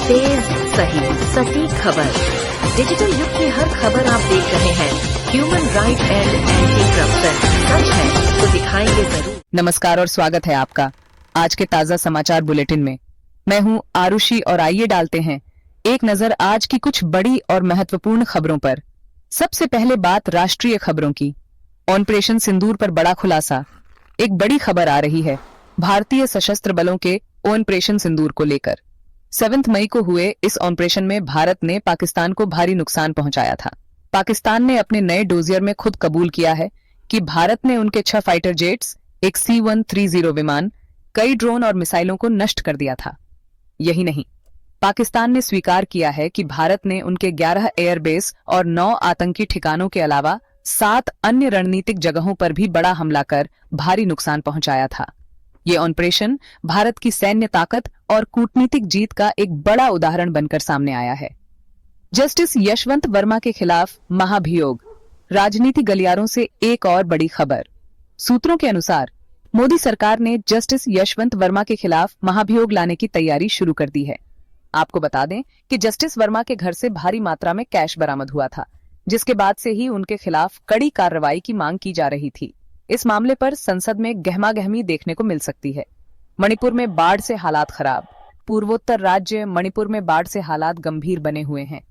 तेज, सही, सटीक खबर। डिजिटल युग की हर खबर आप देख रहे हैं। Human right and anti corruption सच है तो दिखाएंगे जरूर। नमस्कार और स्वागत है आपका आज के ताजा समाचार बुलेटिन में। मैं हूं आरुषि और आइए डालते हैं एक नजर आज की कुछ बड़ी और महत्वपूर्ण खबरों पर। सबसे पहले बात राष्ट्रीय खबरों की। ऑपरेशन सिंदूर पर बड़ा खुलासा। एक बड़ी खबर आ रही है भारतीय सशस्त्र बलों के ऑपरेशन सिंदूर को लेकर। 7 मई को हुए इस ऑपरेशन में भारत ने पाकिस्तान को भारी नुकसान पहुंचाया था। पाकिस्तान ने अपने नए डोजियर में खुद कबूल किया है कि भारत ने उनके 6 फाइटर जेट्स, एक C-130 विमान, कई ड्रोन और मिसाइलों को नष्ट कर दिया था। यही नहीं, पाकिस्तान ने स्वीकार किया है कि भारत ने उनके 11 एयरबेस और 9 आतंकी ठिकानों के अलावा 7 अन्य रणनीतिक जगहों पर भी बड़ा हमला कर भारी नुकसान पहुंचाया था। ये ऑपरेशन भारत की सैन्य ताकत और कूटनीतिक जीत का एक बड़ा उदाहरण बनकर सामने आया है। जस्टिस यशवंत वर्मा के खिलाफ महाभियोग। राजनीति गलियारों से एक और बड़ी खबर। सूत्रों के अनुसार मोदी सरकार ने जस्टिस यशवंत वर्मा के खिलाफ महाभियोग लाने की तैयारी शुरू कर दी है। आपको बता दें कि जस्टिस वर्मा के घर से भारी मात्रा में कैश बरामद हुआ था, जिसके बाद से ही उनके खिलाफ कड़ी कार्रवाई की मांग की जा रही थी। इस मामले पर संसद में गहमागहमी देखने को मिल सकती है। मणिपुर में बाढ़ से हालात खराब। पूर्वोत्तर राज्य मणिपुर में बाढ़ से हालात गंभीर बने हुए हैं।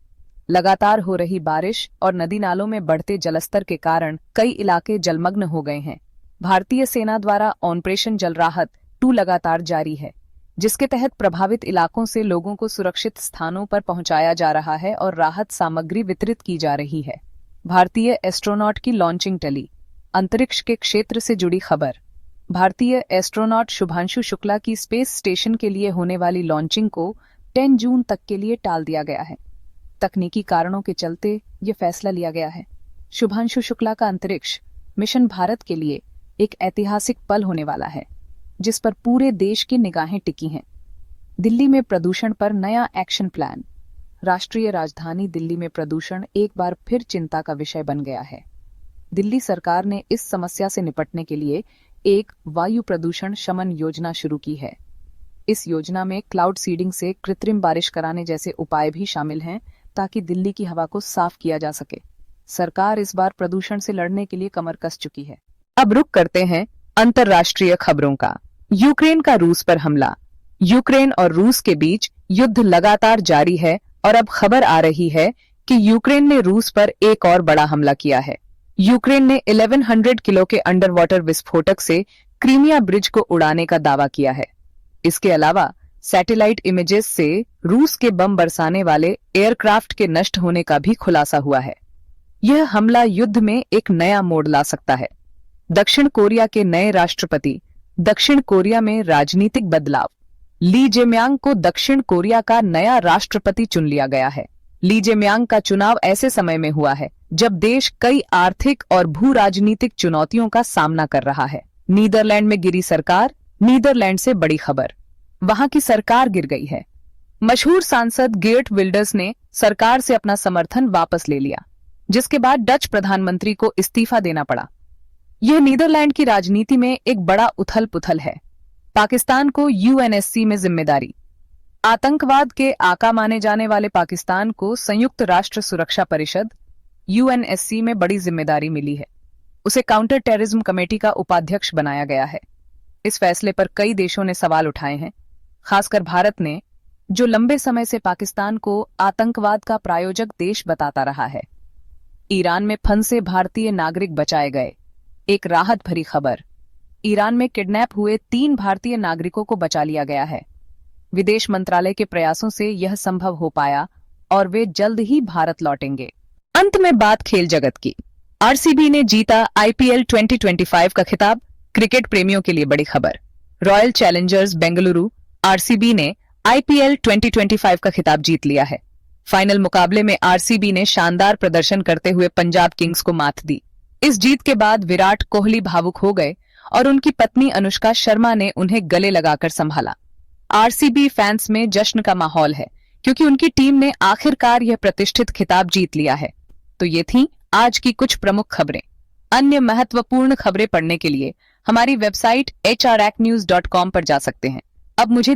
लगातार हो रही बारिश और नदी नालों में बढ़ते जलस्तर के कारण कई इलाके जलमग्न हो गए हैं। भारतीय सेना द्वारा ऑपरेशन जल राहत 2 लगातार जारी है, जिसके तहत प्रभावित इलाकों से लोगों को सुरक्षित स्थानों पर पहुंचाया जा रहा है और राहत सामग्री वितरित की जा रही है। भारतीय एस्ट्रोनॉट की लॉन्चिंग टली। अंतरिक्ष के क्षेत्र से जुड़ी खबर। भारतीय एस्ट्रोनॉट शुभांशु शुक्ला की स्पेस स्टेशन के लिए होने वाली लॉन्चिंग को 10 जून तक के लिए टाल दिया गया है। तकनीकी कारणों के चलते ये फैसला लिया गया है। शुभांशु शुक्ला का अंतरिक्ष मिशन भारत के लिए एक ऐतिहासिक पल होने वाला है, जिस पर पूरे देश की निगाहें टिकी हैं। दिल्ली में प्रदूषण पर नया एक्शन प्लान। राष्ट्रीय राजधानी दिल्ली में प्रदूषण एक बार फिर चिंता का विषय बन गया है। दिल्ली सरकार ने इस समस्या से निपटने के लिए एक वायु प्रदूषण शमन योजना शुरू की है। इस योजना में क्लाउड सीडिंग से कृत्रिम बारिश कराने जैसे उपाय भी शामिल हैं, ताकि दिल्ली की हवा को साफ किया जा सके। सरकार इस बार प्रदूषण से लड़ने के लिए कमर कस चुकी है। अब रुक करते हैं अंतर्राष्ट्रीय खबरों का। यूक्रेन का रूस पर हमला। यूक्रेन और रूस के बीच युद्ध लगातार जारी है और अब खबर आ रही है कि यूक्रेन ने रूस पर एक और बड़ा हमला किया है। यूक्रेन ने 1100 किलो के अंडर वाटर विस्फोटक से क्रीमिया ब्रिज को उड़ाने का दावा किया है। इसके अलावा सैटेलाइट इमेजेस से रूस के बम बरसाने वाले एयरक्राफ्ट के नष्ट होने का भी खुलासा हुआ है। यह हमला युद्ध में एक नया मोड़ ला सकता है। दक्षिण कोरिया के नए राष्ट्रपति। दक्षिण कोरिया में राजनीतिक बदलाव। ली जेम्यांग को दक्षिण कोरिया का नया राष्ट्रपति चुन लिया गया है। ली जेम्यांग का चुनाव ऐसे समय में हुआ है जब देश कई आर्थिक और भू राजनीतिक चुनौतियों का सामना कर रहा है। नीदरलैंड में गिरी सरकार। नीदरलैंड से बड़ी खबर। वहां की सरकार गिर गई है। मशहूर सांसद गेर्ट विल्डर्स ने सरकार से अपना समर्थन वापस ले लिया, जिसके बाद डच प्रधानमंत्री को इस्तीफा देना पड़ा। यह नीदरलैंड की राजनीति में एक बड़ा उथल पुथल है। पाकिस्तान को UNSC में जिम्मेदारी। आतंकवाद के आका माने जाने वाले पाकिस्तान को संयुक्त राष्ट्र सुरक्षा परिषद UNSC में बड़ी जिम्मेदारी मिली है। उसे काउंटर टेररिज्म कमेटी का उपाध्यक्ष बनाया गया है। इस फैसले पर कई देशों ने सवाल उठाए हैं, खासकर भारत ने, जो लंबे समय से पाकिस्तान को आतंकवाद का प्रायोजक देश बताता रहा है। ईरान में फंसे भारतीय नागरिक बचाए गए। एक राहत भरी खबर। ईरान में किडनैप हुए 3 भारतीय नागरिकों को बचा लिया गया है। विदेश मंत्रालय के प्रयासों से यह संभव हो पाया और वे जल्द ही भारत लौटेंगे। अंत में बात खेल जगत की। RCB ने जीता IPL 2025 का खिताब। क्रिकेट प्रेमियों के लिए बड़ी खबर। रॉयल चैलेंजर्स बेंगलुरु RCB ने IPL 2025 का खिताब जीत लिया है। फाइनल मुकाबले में RCB ने शानदार प्रदर्शन करते हुए पंजाब किंग्स को मात दी। इस जीत के बाद विराट कोहली भावुक हो गए और उनकी पत्नी अनुष्का शर्मा ने उन्हें गले लगाकर संभाला। RCB फैंस में जश्न का माहौल है, क्योंकि उनकी टीम ने आखिरकार यह प्रतिष्ठित खिताब जीत लिया है। तो ये थी आज की कुछ प्रमुख खबरें। अन्य महत्वपूर्ण खबरें पढ़ने के लिए हमारी वेबसाइट hracnews.com पर जा सकते हैं। अब मुझे